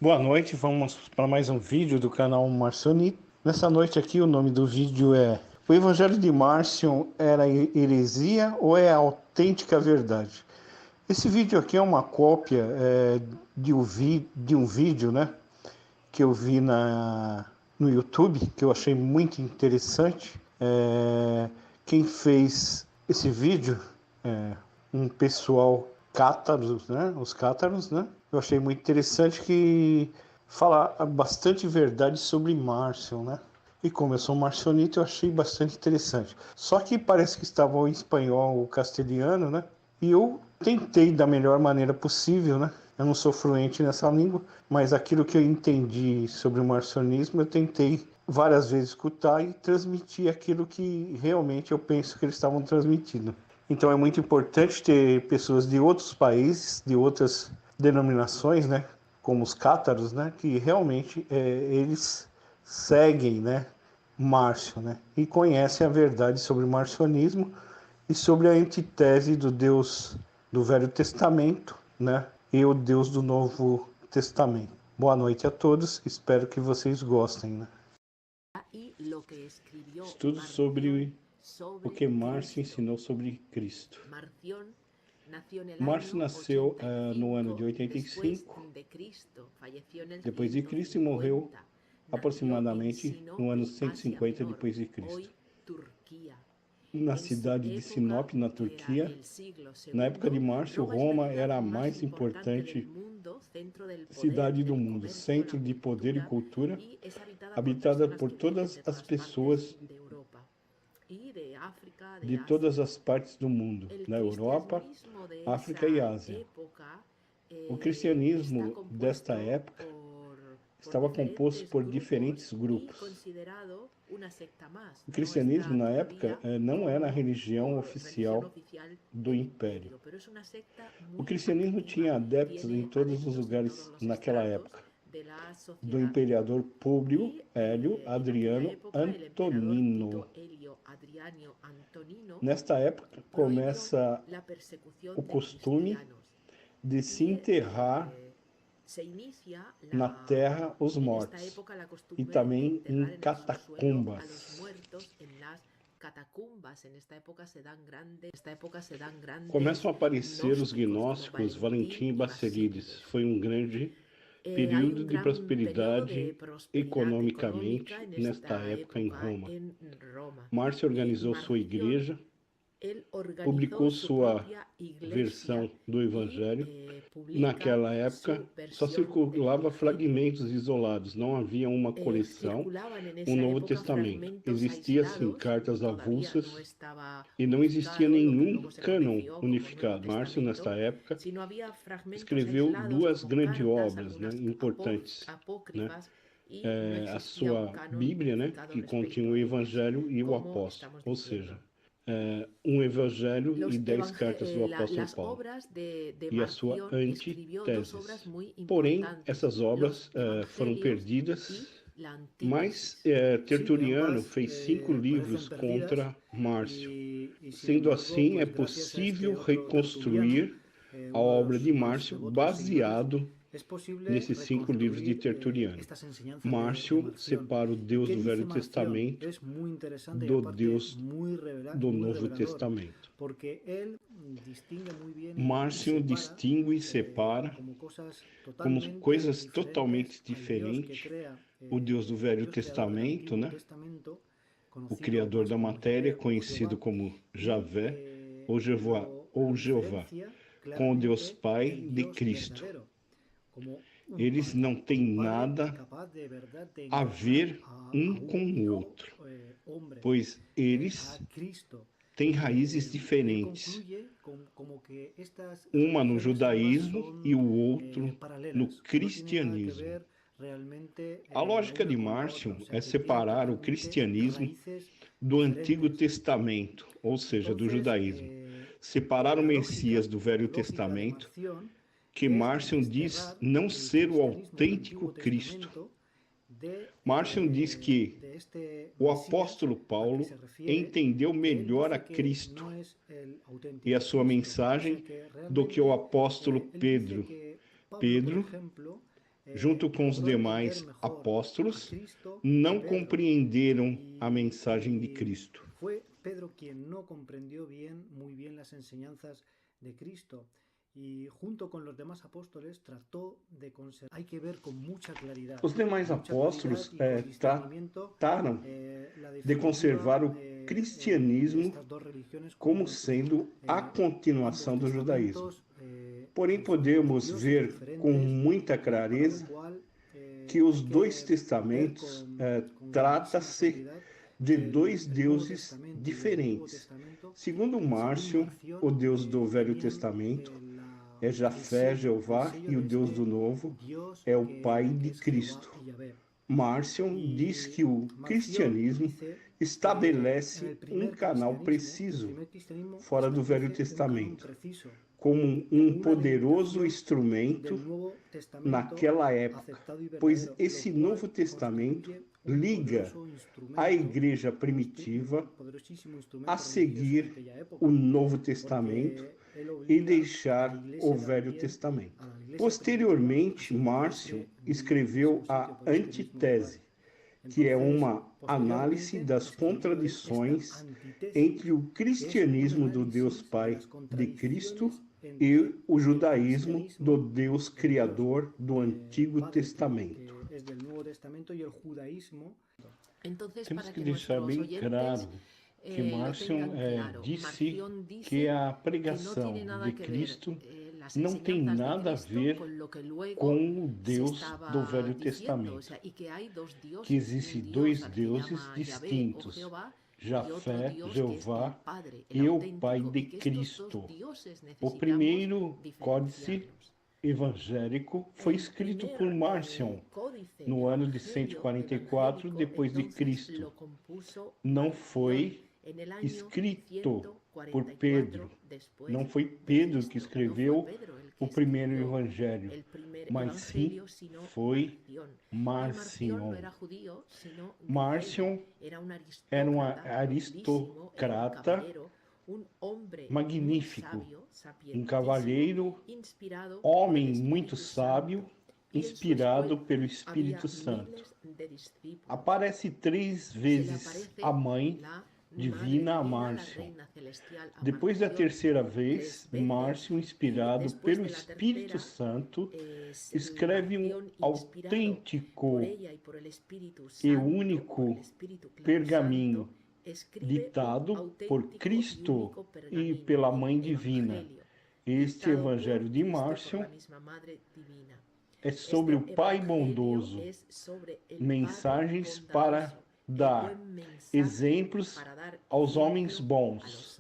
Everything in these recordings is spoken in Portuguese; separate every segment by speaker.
Speaker 1: Boa noite, vamos para mais um vídeo do canal Marcionito. Nessa noite aqui o nome do vídeo é: o Evangelho de Márcio era heresia ou é a autêntica verdade? Esse vídeo aqui é uma cópia de um vídeo, né, que eu vi no YouTube, que eu achei muito interessante. Quem fez esse vídeo um pessoal cátaros, né? Os cátaros, né? Eu achei muito interessante que fala bastante verdade sobre Márcio, né? E como eu sou marcionita, eu achei bastante interessante. Só que parece que estava em espanhol ou castelhano, né? E eu tentei da melhor maneira possível, né? Eu não sou fluente nessa língua, mas aquilo que eu entendi sobre o marcionismo, eu tentei várias vezes escutar e transmitir aquilo que realmente eu penso que eles estavam transmitindo. Então é muito importante ter pessoas de outros países, de outras denominações, né, como os cátaros, né, que realmente eles seguem, né, Márcio, né, e conhecem a verdade sobre o marcionismo e sobre a antitese do Deus do Velho Testamento, né, e o Deus do Novo Testamento. Boa noite a todos, espero que vocês gostem, né. Estudo sobre o que Márcio ensinou sobre Cristo. Márcio nasceu no ano de 85 depois de Cristo e morreu aproximadamente no ano 150 depois de Cristo, na cidade de Sinop, na Turquia. Na época de Márcio, Roma era a mais importante cidade do mundo, centro de poder e cultura, habitada por todas as pessoas de todas as partes do mundo, na Europa, África e Ásia. O cristianismo desta época estava composto por diferentes grupos. O cristianismo, na época, não era a religião oficial do Império. O cristianismo tinha adeptos em todos os lugares naquela época, do imperador Públio Hélio Adriano Antonino. Nesta época começa o costume de se enterrar na terra os mortos e também em catacumbas. Começam a aparecer os gnósticos Valentim e Bacelides. Foi um grande período de prosperidade economicamente nesta época em Roma. Márcio organizou sua igreja, publicou sua versão do Evangelho. Naquela época, só circulava fragmentos isolados, não havia uma coleção, um Novo Testamento. Existiam, sim, cartas avulsas e não existia nenhum cânon unificado. Márcio, nesta época, escreveu duas grandes obras, né, importantes, né? A sua Bíblia, né, que continha o Evangelho e o Apóstolo, ou seja, um Evangelho e 10 cartas do apóstolo Paulo e a sua antiteses. Porém, essas obras foram perdidas, mas Tertuliano fez 5 livros contra Márcio. Sendo assim, é possível reconstruir a obra de Márcio baseado nesses 5 livros de Tertuliano. Márcio separa o Deus do Velho Testamento do Deus do Novo Testamento. Márcio distingue e separa como coisas totalmente diferentes o Deus do Velho Testamento, né? O Criador da matéria, conhecido como Javé ou Jeová, com o Deus Pai de Cristo. Eles não têm nada a ver um com o outro, pois eles têm raízes diferentes, uma no judaísmo e o outro no cristianismo. A lógica de Márcio é separar o cristianismo do Antigo Testamento, ou seja, do judaísmo. Separar o Messias do Velho Testamento, que Márcio diz não ser o autêntico Cristo. Márcio diz que o apóstolo Paulo entendeu melhor a Cristo e a sua mensagem do que o apóstolo Pedro. Pedro junto com os demais apóstolos, não compreenderam a mensagem de Cristo.
Speaker 2: Foi Pedro quien no comprendió muy bien las enseñanzas de Cristo. Y junto con los demás apóstoles trató de conservar. Hay que ver con mucha claridad.
Speaker 1: Os demais apóstolos trataram de conservar o cristianismo como sendo a continuação do judaísmo. Porém, podemos ver com muita clareza que os dois testamentos trata-se de dois deuses diferentes. Segundo Márcio, o Deus do Velho Testamento é Jafé, Jeová, e o Deus do Novo é o Pai de Cristo. Márcio diz que o cristianismo estabelece um canal preciso fora do Velho Testamento, como um poderoso instrumento naquela época, pois esse Novo Testamento liga a igreja primitiva a seguir o Novo Testamento e deixar o Velho Testamento. Posteriormente, Márcio escreveu a Antítese, que é uma análise das contradições entre o cristianismo do Deus Pai de Cristo e o judaísmo do Deus Criador do Antigo Testamento. Temos que deixar bem claro que Márcio disse que a pregação de Cristo não tem nada a ver com o Deus do Velho Testamento, que existem dois deuses distintos, Jafé, Jeová e o Pai de Cristo. O primeiro códice evangélico foi escrito por Márcio no ano de 144 depois de Cristo. Não foi escrito por Pedro. Não foi Pedro que escreveu o primeiro evangelho, mas sim foi Márcio. Márcio era um aristocrata magnífico, um cavalheiro, homem muito sábio, inspirado pelo Espírito Santo. Aparece 3 vezes a mãe divina a Márcio. Depois da terceira vez, Márcio, inspirado pelo Espírito Santo, escreve um autêntico e único pergaminho, ditado por Cristo e pela Mãe Divina. Este Evangelho de Márcio é sobre o Pai bondoso, mensagens para dar exemplos aos homens bons.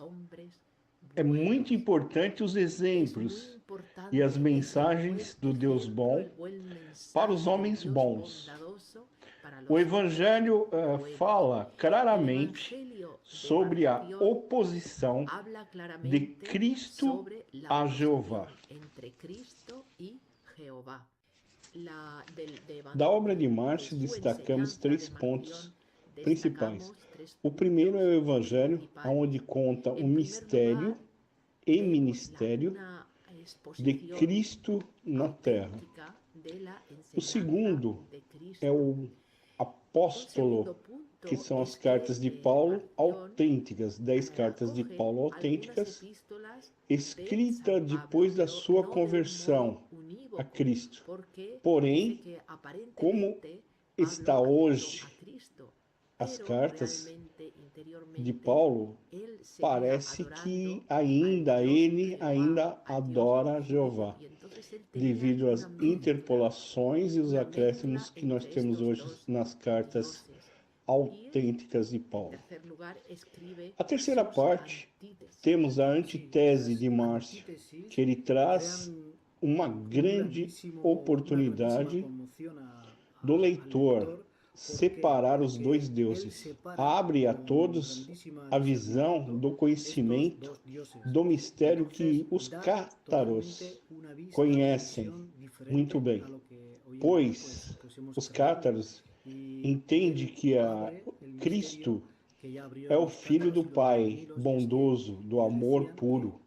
Speaker 1: É muito importante os exemplos e as mensagens do Deus bom para os homens bons. O Evangelho fala claramente sobre a oposição de Cristo a Jeová. Da obra de Márcio, destacamos 3 pontos principais. O primeiro é o Evangelho, onde conta o mistério e ministério de Cristo na terra. O segundo é o apóstolo, que são as cartas de Paulo autênticas, 10 cartas de Paulo autênticas, escrita depois da sua conversão a Cristo. Porém, como está hoje as cartas de Paulo, parece que ele ainda adora Jeová, devido às interpolações e os acréscimos que nós temos hoje nas cartas autênticas de Paulo. A terceira parte, temos a antítese de Márcio, que ele traz uma grande oportunidade do leitor separar os dois deuses. Abre a todos a visão do conhecimento do mistério que os cátaros conhecem muito bem, pois os cátaros entendem que Cristo é o Filho do Pai bondoso, do amor puro,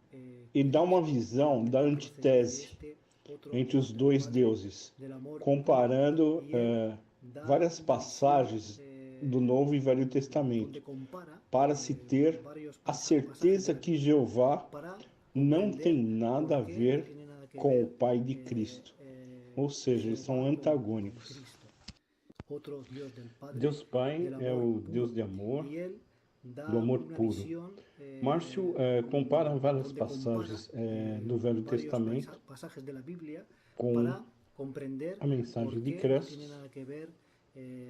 Speaker 1: e dá uma visão da antítese, entre os dois deuses, comparando várias passagens do Novo e Velho Testamento, para se ter a certeza que Jeová não tem nada a ver com o Pai de Cristo. Ou seja, eles são antagônicos. Deus Pai é o Deus de amor, do amor puro. Márcio compara várias passagens do Velho Testamento com a mensagem de Cristo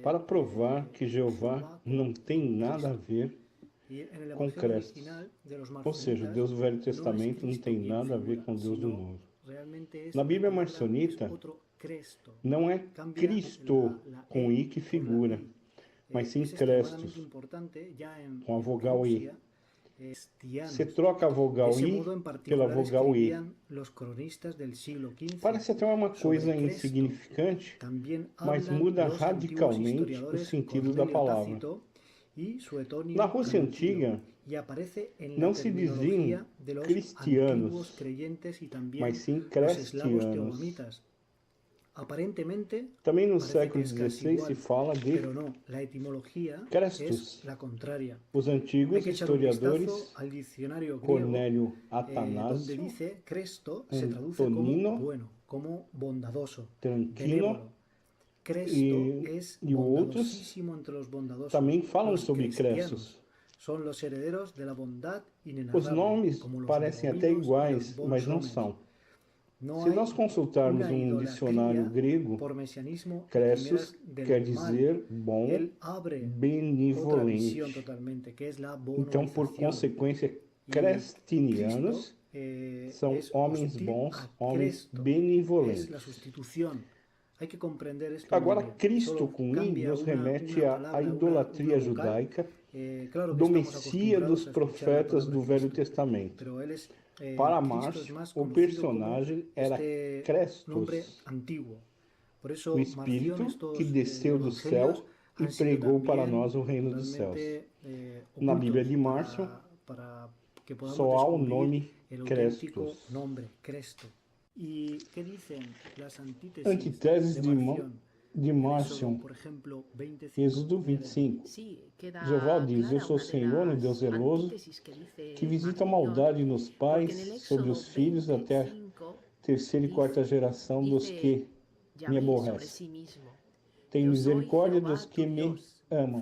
Speaker 1: para provar que Jeová não tem nada a ver com Cristo. Ou seja, o Deus do Velho Testamento não tem nada a ver com o Deus do Novo. Na Bíblia marcionita, não é Cristo com I que figura, mas sim Crestos, com a vogal I. Você troca a vogal I pela vogal E. Parece até uma coisa insignificante, mas muda radicalmente o sentido da palavra. Na Rússia antiga, não se diziam cristianos, mas sim cristianos. Também no século XVI se fala de Crestos. Os antigos historiadores, Cornélio Atanásio, Antonino, Tranquino e outros também falam sobre Crestos. Os nomes parecem até iguais, mas não são. Se nós consultarmos um dicionário grego, Crestos quer dizer bom, benevolente. Então, por consequência, crestinianos são homens bons, homens benevolentes. Agora, Cristo com I nos remete à idolatria judaica do Messias dos profetas do Velho Testamento. Para Márcio, o personagem era Crestos, o Espírito que desceu do céu e pregou para nós o reino dos céus. Na Bíblia de Márcio, só há o nome Crestos. Antíteses de Márcio, Êxodo 25. Jeová diz: eu sou o Senhor, um Deus zeloso, que visita a maldade nos pais sobre os filhos até a terceira e quarta geração dos que me aborrecem. Tenho misericórdia dos que me amam.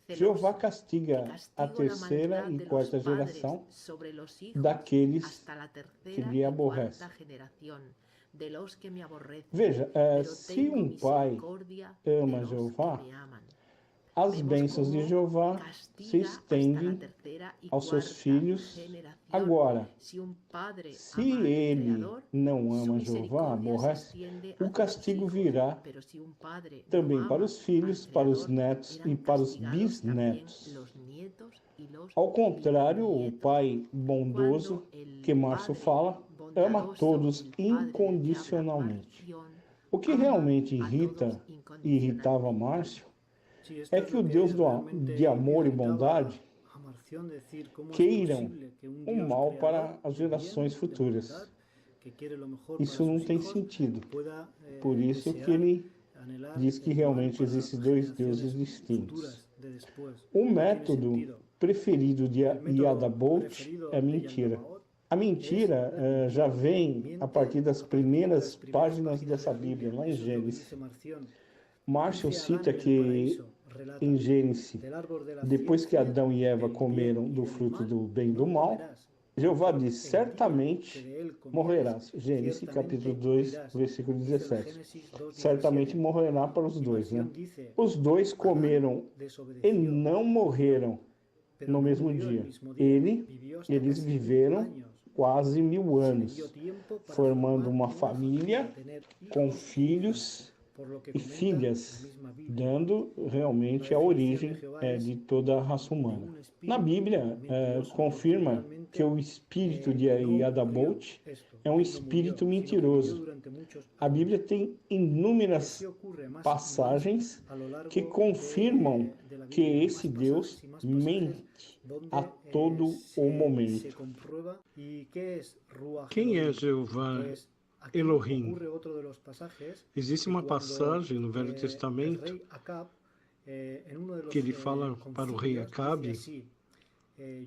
Speaker 1: Jeová castiga a terceira e quarta geração daqueles que lhe aborrecem. Veja, se um pai ama Jeová, as bênçãos de Jeová se estendem aos seus filhos agora. Se ele não ama Jeová, aborrece, o castigo virá também para os filhos, para os netos e para os bisnetos. Ao contrário, o pai bondoso, que Márcio fala, ama todos incondicionalmente. O que realmente irritava Márcio é que o Deus de amor e bondade queiram o mal para as gerações futuras. Isso não tem sentido. Por isso que ele diz que realmente existem dois deuses distintos. O método preferido de Yada Bolt é mentira. A mentira já vem a partir das primeiras páginas dessa Bíblia, lá em Gênesis. Márcio cita que em Gênesis, depois que Adão e Eva comeram do fruto do bem e do mal, Jeová diz: certamente morrerás. Gênesis capítulo 2, versículo 17. Certamente morrerá para os dois, né? Os dois comeram e não morreram no mesmo dia. Eles viveram quase 1000 anos, formando uma família com filhos e filhas, dando realmente a origem de toda a raça humana. Na Bíblia, confirma que o espírito de Yadabolt é um espírito mentiroso. A Bíblia tem inúmeras passagens que confirmam que esse Deus mente a todo o momento. Quem é Jeová
Speaker 2: aquí
Speaker 1: Elohim.
Speaker 2: ocurre otro de los pasajes
Speaker 1: Existe
Speaker 2: que
Speaker 1: uma
Speaker 2: cuando
Speaker 1: passagem no Velho
Speaker 2: el
Speaker 1: Testamento
Speaker 2: rey Acab, en uno de
Speaker 1: que
Speaker 2: los
Speaker 1: ele fala para o rei
Speaker 2: concilios, dice
Speaker 1: Acabe
Speaker 2: así: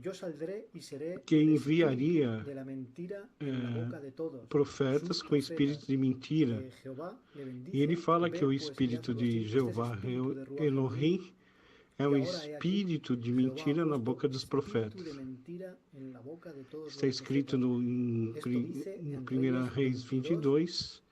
Speaker 2: yo saldré y seré
Speaker 1: que
Speaker 2: el espíritu
Speaker 1: enviaria
Speaker 2: de la mentira en la boca de todos
Speaker 1: profetas
Speaker 2: sus
Speaker 1: com espírito
Speaker 2: profetas.
Speaker 1: de mentira.
Speaker 2: Jehová le
Speaker 1: E
Speaker 2: bendice,
Speaker 1: ele fala que
Speaker 2: ve
Speaker 1: o
Speaker 2: pues y
Speaker 1: espírito
Speaker 2: hazlo
Speaker 1: de
Speaker 2: así. Este es
Speaker 1: Jeová,
Speaker 2: espíritu de Ruach Elohim.
Speaker 1: Elohim, é
Speaker 2: Y
Speaker 1: um
Speaker 2: ahora he aquí,
Speaker 1: espírito de
Speaker 2: Jehová ha
Speaker 1: mentira na
Speaker 2: puesto
Speaker 1: boca dos
Speaker 2: espíritu
Speaker 1: profetas.
Speaker 2: de mentira en la boca de todos
Speaker 1: Está
Speaker 2: los
Speaker 1: escrito
Speaker 2: profetas.
Speaker 1: em
Speaker 2: Esto dice en
Speaker 1: 1
Speaker 2: Reyes
Speaker 1: Reis
Speaker 2: 22,
Speaker 1: 22.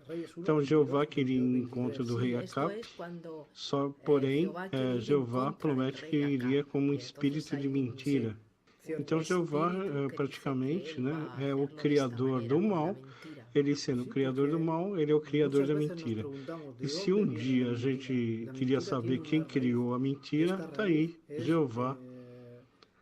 Speaker 2: Reyes 1,
Speaker 1: Então
Speaker 2: 22,
Speaker 1: Jeová queria
Speaker 2: 22,
Speaker 1: ir em encontro
Speaker 2: 23.
Speaker 1: do
Speaker 3: Sí,
Speaker 1: rei
Speaker 3: esto
Speaker 1: Acabe,
Speaker 3: es cuando
Speaker 1: só porém
Speaker 3: Jehová quiere ir en
Speaker 1: Jeová
Speaker 3: contra del
Speaker 1: promete que
Speaker 3: rey
Speaker 1: iria
Speaker 3: Acab.
Speaker 1: como um
Speaker 3: Y entonces
Speaker 1: espírito de
Speaker 3: hay un
Speaker 1: mentira.
Speaker 2: Cierto.
Speaker 1: Então Jeová
Speaker 3: espíritu que dice que
Speaker 1: praticamente
Speaker 3: él va a
Speaker 1: é o
Speaker 3: hacerlo de esta
Speaker 1: criador
Speaker 3: manera,
Speaker 1: do
Speaker 3: con la
Speaker 1: mal.
Speaker 3: mentira.
Speaker 1: Ele sendo o
Speaker 2: Sí,
Speaker 1: criador do
Speaker 2: porque
Speaker 1: mal, ele é o criador
Speaker 2: muchas
Speaker 1: da
Speaker 2: veces nos
Speaker 1: mentira.
Speaker 2: preguntamos
Speaker 1: E
Speaker 2: de
Speaker 1: se
Speaker 2: dónde
Speaker 1: um
Speaker 2: viene
Speaker 1: dia
Speaker 2: la
Speaker 1: a
Speaker 2: mentira.
Speaker 1: gente
Speaker 2: La
Speaker 1: queria
Speaker 2: mentira
Speaker 1: saber
Speaker 2: tiene
Speaker 1: quem
Speaker 2: una raíz.
Speaker 1: criou a mentira,
Speaker 2: Esta
Speaker 1: está
Speaker 2: raíz
Speaker 1: aí,
Speaker 2: es
Speaker 1: Jeová,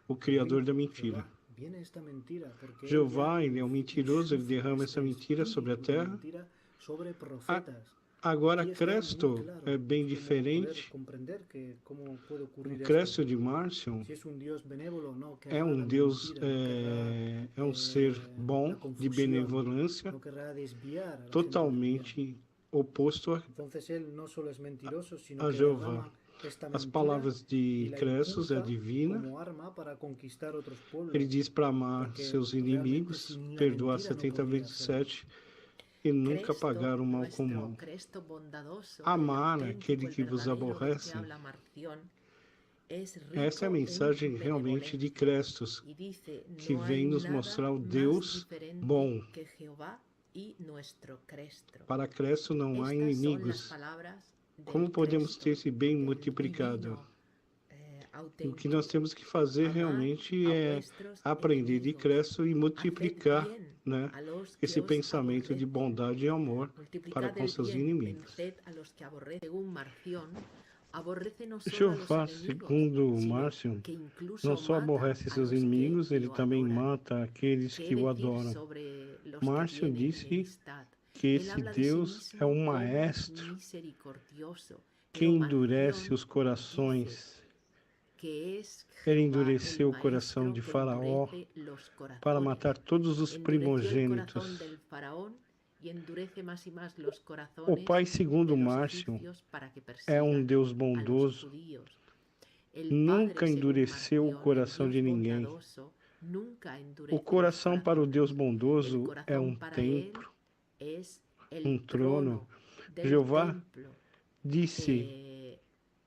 Speaker 1: o criador da mentira.
Speaker 2: Jehová. Viene esta mentira porque él
Speaker 1: Jeová,
Speaker 2: ya
Speaker 1: ele é um mentiroso, ele derrama essa mentira sobre a
Speaker 2: espíritu de
Speaker 1: terra.
Speaker 2: mentira sobre profetas.
Speaker 1: Agora,
Speaker 2: Aquí está muy
Speaker 1: Cresto
Speaker 2: claro
Speaker 1: é bem
Speaker 2: cómo poder
Speaker 1: diferente.
Speaker 2: comprender que cómo puede
Speaker 1: O
Speaker 2: ocurrir
Speaker 1: Cresto
Speaker 2: esto.
Speaker 1: de Márcio
Speaker 2: Si es un Dios benévolo, no
Speaker 1: é
Speaker 2: querrá
Speaker 1: um
Speaker 2: la
Speaker 1: Deus,
Speaker 2: mentira, no querrá
Speaker 1: é um ser
Speaker 2: la
Speaker 1: bom, de
Speaker 2: confusión,
Speaker 1: benevolência,
Speaker 2: no querrá desviar a la gente del bien.
Speaker 1: totalmente oposto
Speaker 2: Entonces él no solo es mentiroso, sino
Speaker 1: a
Speaker 2: que
Speaker 1: Jeová.
Speaker 2: derrama esta
Speaker 1: As
Speaker 2: mentira
Speaker 1: palavras
Speaker 2: y
Speaker 1: de
Speaker 2: la
Speaker 1: Crestos é
Speaker 2: inculca
Speaker 1: divina.
Speaker 2: como arma para conquistar otros pueblos.
Speaker 1: Ele diz para amar
Speaker 2: Porque
Speaker 1: seus
Speaker 2: realmente
Speaker 1: inimigos,
Speaker 2: sin la
Speaker 1: perdoar
Speaker 2: mentira no
Speaker 1: 70
Speaker 2: podría
Speaker 1: vezes
Speaker 2: hacerlo.
Speaker 1: 7 e nunca
Speaker 3: Cresto,
Speaker 1: pagar o mal com o
Speaker 3: nuestro
Speaker 1: mal.
Speaker 3: Cresto bondadoso, el
Speaker 1: Amar
Speaker 3: auténtico,
Speaker 1: aquele
Speaker 3: el
Speaker 1: que vos
Speaker 3: verdadero del que
Speaker 1: aborrece.
Speaker 3: habla Marción, es rico
Speaker 1: Essa é a mensagem
Speaker 3: en
Speaker 1: realmente de
Speaker 3: benevolencia.
Speaker 1: Crestos,
Speaker 3: Y dice,
Speaker 1: que
Speaker 3: no
Speaker 1: vem
Speaker 3: hay
Speaker 1: nos
Speaker 3: nada
Speaker 1: mostrar o
Speaker 3: más
Speaker 1: Deus
Speaker 3: diferente
Speaker 1: bom.
Speaker 3: que Jehová y nuestro Cresto.
Speaker 1: Para Cresto não há
Speaker 3: Estas son las
Speaker 1: inimigos.
Speaker 3: palabras del
Speaker 1: Como podemos
Speaker 3: Cresto,
Speaker 1: ter esse bem
Speaker 3: del
Speaker 1: multiplicado?
Speaker 3: divino,
Speaker 1: E o que nós
Speaker 3: auténtico.
Speaker 1: temos que fazer
Speaker 3: Amad
Speaker 1: realmente
Speaker 3: a
Speaker 1: é
Speaker 3: vuestros
Speaker 1: aprender de
Speaker 3: enemigos,
Speaker 1: Cresto e
Speaker 3: haced
Speaker 1: multiplicar,
Speaker 3: bien
Speaker 1: né,
Speaker 3: a los que
Speaker 1: esse
Speaker 3: os
Speaker 1: pensamento de
Speaker 3: aborrecen.
Speaker 1: bondade e amor para
Speaker 3: Multiplicad
Speaker 1: com
Speaker 3: el
Speaker 1: seus
Speaker 3: bien,
Speaker 1: inimigos.
Speaker 3: venced a los que aborrecen. Según Marción, aborrece no solo a
Speaker 1: Jeová,
Speaker 3: los enemigos,
Speaker 1: segundo
Speaker 3: sino
Speaker 1: Márcio,
Speaker 3: que incluso
Speaker 1: não só
Speaker 3: mata
Speaker 1: aborrece
Speaker 3: a
Speaker 1: seus
Speaker 3: los que
Speaker 1: inimigos, ele
Speaker 3: lo
Speaker 1: também
Speaker 3: adoran.
Speaker 1: mata aqueles
Speaker 3: ¿Qué
Speaker 1: que o
Speaker 3: decir
Speaker 1: adoram.
Speaker 3: sobre los que
Speaker 1: Márcio
Speaker 3: tienen
Speaker 1: disse
Speaker 3: enemistad?
Speaker 1: que
Speaker 3: Él
Speaker 1: esse
Speaker 3: habla de sí
Speaker 1: Deus é
Speaker 3: mismo
Speaker 1: um
Speaker 3: como
Speaker 1: maestro
Speaker 3: misericordioso,
Speaker 1: que
Speaker 3: pero
Speaker 1: endurece
Speaker 3: Marción
Speaker 1: os corações.
Speaker 3: que es
Speaker 1: Ele
Speaker 3: Jehová,
Speaker 1: endureceu
Speaker 3: el
Speaker 1: o coração
Speaker 3: maestro
Speaker 1: de
Speaker 3: que
Speaker 1: Faraó
Speaker 3: endurece los
Speaker 1: para
Speaker 3: corazones.
Speaker 1: matar todos os
Speaker 3: Endureció el
Speaker 1: primogênitos.
Speaker 3: corazón del faraón y endurece más y más los
Speaker 1: O
Speaker 3: corazones
Speaker 1: Pai, segundo
Speaker 3: de los
Speaker 1: Márcio,
Speaker 3: egipcios para que
Speaker 1: é um
Speaker 3: persigan
Speaker 1: Deus
Speaker 3: a los
Speaker 1: bondoso,
Speaker 3: judíos. El
Speaker 1: nunca
Speaker 3: Padre, según
Speaker 1: endureceu o
Speaker 3: Marción, el
Speaker 1: coração de
Speaker 3: Dios
Speaker 1: ninguém.
Speaker 3: bondadoso, nunca
Speaker 1: O
Speaker 3: endurece los
Speaker 1: coração para o Deus
Speaker 3: corazones. El
Speaker 1: bondoso é
Speaker 3: corazón para él
Speaker 1: templo,
Speaker 3: es el
Speaker 1: trono.
Speaker 3: del
Speaker 1: Jeová
Speaker 3: templo.
Speaker 1: disse:
Speaker 3: Eh,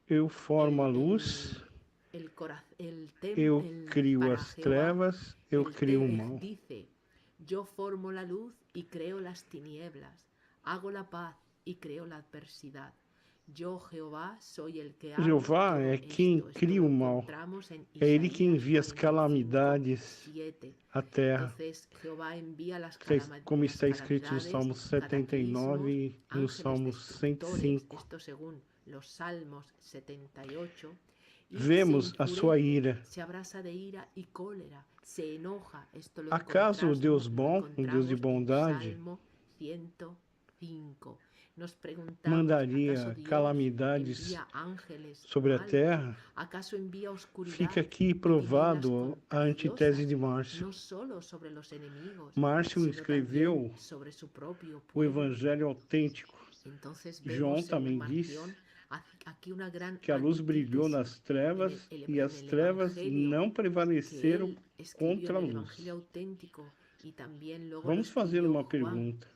Speaker 1: Eu formo a
Speaker 3: el,
Speaker 1: luz,
Speaker 3: eu
Speaker 1: crio
Speaker 3: para
Speaker 1: as
Speaker 3: Jehová,
Speaker 1: trevas, eu crio o mal.
Speaker 3: dice, yo formo la luz y creo las tinieblas, hago la paz y creo la adversidad. Yo, Jehová, soy el que hago
Speaker 1: Jeová
Speaker 3: todo
Speaker 1: é
Speaker 3: esto.
Speaker 1: quem
Speaker 3: Esto
Speaker 1: cria
Speaker 3: lo
Speaker 1: o mal.
Speaker 3: encontramos en
Speaker 1: É Ele que
Speaker 3: Isaías
Speaker 1: envia as
Speaker 3: 45,
Speaker 1: calamidades
Speaker 3: 7.
Speaker 1: à terra.
Speaker 3: Entonces, Jehová envía las
Speaker 1: Como
Speaker 3: las
Speaker 1: está escrito no
Speaker 3: calamidades,
Speaker 1: Salmo 79 e no
Speaker 3: ángeles
Speaker 1: Salmo
Speaker 3: destructores,
Speaker 1: 105.
Speaker 3: esto según los Salmos 78. Y
Speaker 1: Vemos
Speaker 3: se
Speaker 1: a sua ira.
Speaker 3: se abrasa de ira y cólera, se enoja. Esto lo
Speaker 1: Acaso o Deus bom, o Deus de
Speaker 3: encontramos en
Speaker 1: bondade,
Speaker 3: Salmo 105. Nos preguntamos,
Speaker 1: mandaria
Speaker 3: ¿acaso Dios
Speaker 1: calamidades
Speaker 3: envía ángeles
Speaker 1: sobre a
Speaker 3: malos?
Speaker 1: terra?
Speaker 3: ¿Acaso envía oscuridad
Speaker 1: Fica aqui
Speaker 3: y
Speaker 1: provado
Speaker 3: tinieblas
Speaker 1: a antítese de
Speaker 3: contagiosas?
Speaker 1: Márcio.
Speaker 3: No solo sobre los enemigos,
Speaker 1: Márcio
Speaker 3: sino
Speaker 1: escreveu
Speaker 3: también sobre su propio
Speaker 1: o
Speaker 3: pueblo.
Speaker 1: Evangelho autêntico.
Speaker 3: Entonces
Speaker 1: João
Speaker 3: vemos
Speaker 1: também
Speaker 3: en
Speaker 1: diz
Speaker 3: Marción aquí una gran
Speaker 1: que a luz brilhou
Speaker 3: antítesis
Speaker 1: nas trevas
Speaker 3: en
Speaker 1: e as trevas não
Speaker 3: que
Speaker 1: prevaleceram
Speaker 3: él escribió
Speaker 1: contra a
Speaker 3: en el
Speaker 1: luz.
Speaker 3: Evangelio auténtico y también luego
Speaker 1: Vamos
Speaker 3: lo
Speaker 1: fazer
Speaker 3: escribió
Speaker 1: uma
Speaker 3: Juan.
Speaker 1: pergunta.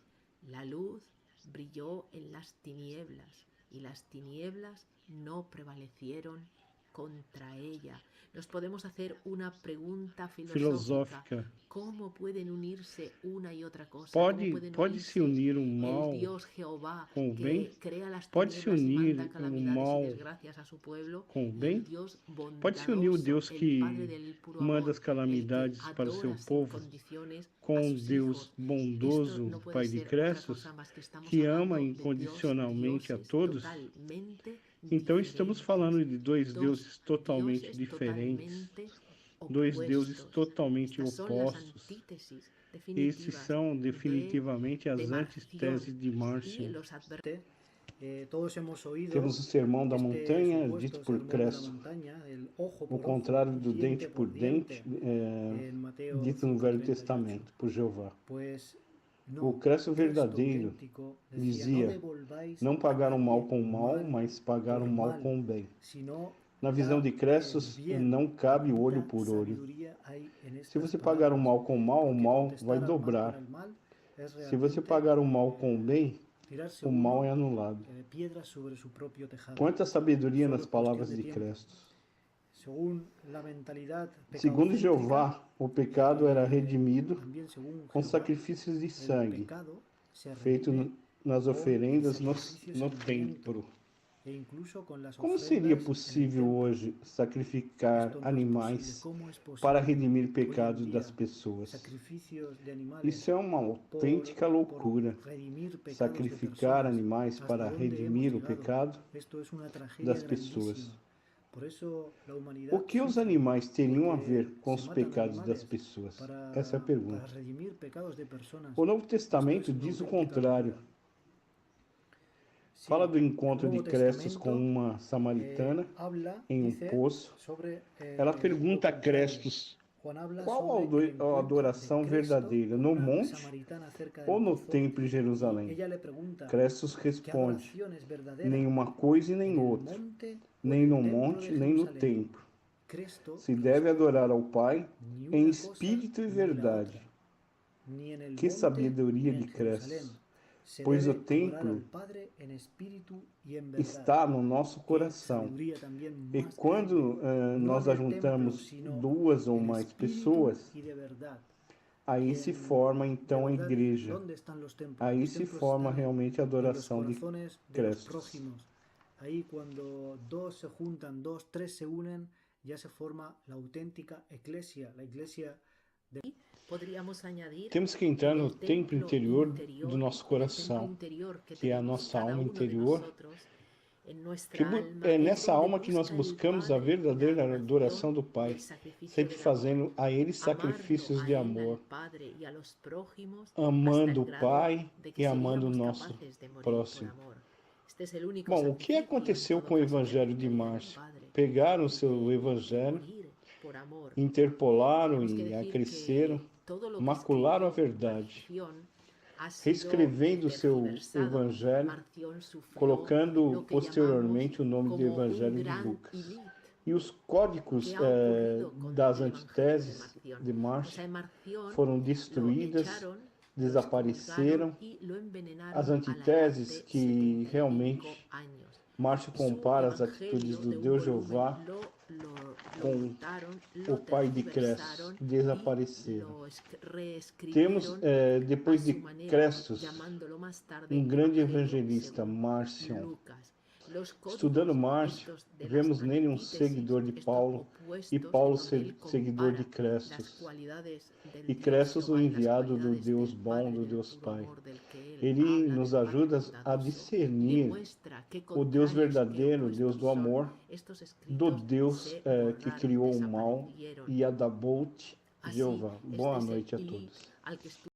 Speaker 3: La luz brilló en las tinieblas y las tinieblas no prevalecieron contra ella. Nos podemos hacer una pregunta filosófica. ¿Cómo pueden unirse una y otra cosa?
Speaker 1: Pode se unir o mal
Speaker 3: el Dios Jehová
Speaker 1: com o
Speaker 3: que
Speaker 1: bem?
Speaker 3: crea las
Speaker 1: Pode se
Speaker 3: tinieblas y
Speaker 1: unir
Speaker 3: manda
Speaker 1: o
Speaker 3: calamidades
Speaker 1: mal
Speaker 3: y desgracias a su pueblo?
Speaker 1: com o
Speaker 3: Y
Speaker 1: bem?
Speaker 3: el Dios
Speaker 1: Pode se unir o
Speaker 3: bondadoso,
Speaker 1: Deus
Speaker 3: el
Speaker 1: que
Speaker 3: Padre del puro
Speaker 1: manda
Speaker 3: amor,
Speaker 1: as calamidades
Speaker 3: el que
Speaker 1: para o seu
Speaker 3: adora sin
Speaker 1: povo
Speaker 3: condiciones
Speaker 1: com
Speaker 3: a
Speaker 1: o
Speaker 3: sus
Speaker 1: Deus
Speaker 3: hijos?
Speaker 1: bondoso,
Speaker 3: Esto no puede
Speaker 1: Pai de
Speaker 3: ser otra
Speaker 1: Crestos,
Speaker 3: cosa más que estamos
Speaker 1: que
Speaker 3: hablando
Speaker 1: ama
Speaker 3: de
Speaker 1: incondicionalmente a
Speaker 3: dioses
Speaker 1: todos?
Speaker 3: totalmente
Speaker 1: Então estamos
Speaker 3: diferentes.
Speaker 1: falando de dois
Speaker 3: Dos
Speaker 1: deuses totalmente
Speaker 3: dioses
Speaker 1: diferentes,
Speaker 3: totalmente
Speaker 1: dois deuses
Speaker 3: opuestos.
Speaker 1: totalmente
Speaker 3: Estas son las
Speaker 1: opostos.
Speaker 3: antítesis
Speaker 1: Esses
Speaker 3: definitivas
Speaker 1: são definitivamente as
Speaker 3: de Marción.
Speaker 1: antiteses de
Speaker 3: Y
Speaker 1: Márcio.
Speaker 3: los
Speaker 2: Todos hemos oído
Speaker 1: Temos o sermão da montanha,
Speaker 2: supuesto
Speaker 1: dito por
Speaker 2: sermón de la
Speaker 1: Cresto.
Speaker 2: montaña, el ojo
Speaker 1: O
Speaker 2: por
Speaker 1: contrário
Speaker 2: ojo,
Speaker 1: do dente
Speaker 2: diente
Speaker 1: por
Speaker 2: diente,
Speaker 1: dente,
Speaker 2: en Mateo
Speaker 1: dito no Velho
Speaker 2: 5:38.
Speaker 1: Testamento, por Jeová.
Speaker 2: Pues
Speaker 1: O Cresto verdadeiro dizia: não pagar o mal com o mal, mas pagar o mal com o bem. Na visão de Crestos, não cabe olho por olho. Se você pagar o mal com o mal vai dobrar. Se você pagar o mal com o bem, o mal é anulado. Quanta sabedoria nas palavras de Crestos. Segundo Jeová, o pecado era redimido com sacrifícios de sangue, feito nas oferendas no templo. Como seria possível hoje sacrificar animais para redimir pecados das pessoas? Isso é uma autêntica loucura. Sacrificar animais para redimir o pecado das pessoas. O que os animais teriam a ver com os pecados das pessoas? Essa é a pergunta. O Novo Testamento diz o contrário. Fala do encontro de Crestos com uma samaritana em um poço. Ela pergunta a Crestos: qual a adoração verdadeira, no monte ou no templo em Jerusalém? Crestos responde: nenhuma coisa e nem outra, nem no monte, nem no templo. Se deve adorar ao Pai em espírito e verdade. Que sabedoria de Crestos! Pois o templo está no nosso coração. E quando nós ajuntamos duas ou mais pessoas, aí se forma então a igreja. Aí se forma realmente a adoração de Crestos.
Speaker 2: Aí quando dois se juntam, dois, três se unem, já se forma a autêntica igreja, a igreja de...
Speaker 3: Temos
Speaker 1: que entrar no templo interior do nosso coração, que é a nossa alma interior. É nessa alma que nós buscamos a verdadeira adoração do Pai, sempre fazendo a Ele sacrifícios de amor, amando o Pai e amando o nosso próximo. Bom, o que aconteceu com o Evangelho de Márcio? Pegaram o seu Evangelho, interpolaram e acresceram, macularam a verdade, reescrevendo o seu Evangelho, colocando posteriormente o nome do Evangelho de Lucas. E os códigos das antiteses de Márcio foram destruídas, desapareceram. As antiteses que realmente Márcio compara as atitudes do Deus Jeová com o pai de Crestos, desapareceram. Temos, depois de Crestos, um grande evangelista, Márcio. Estudando Márcio, vemos nele um seguidor de Paulo, e Paulo seguidor de Crestos. E Crestos o enviado do Deus bom, do Deus Pai. Ele nos ajuda a discernir o Deus verdadeiro, o Deus do amor, do Deus que criou o mal e Adabot Jeová. Boa noite a todos.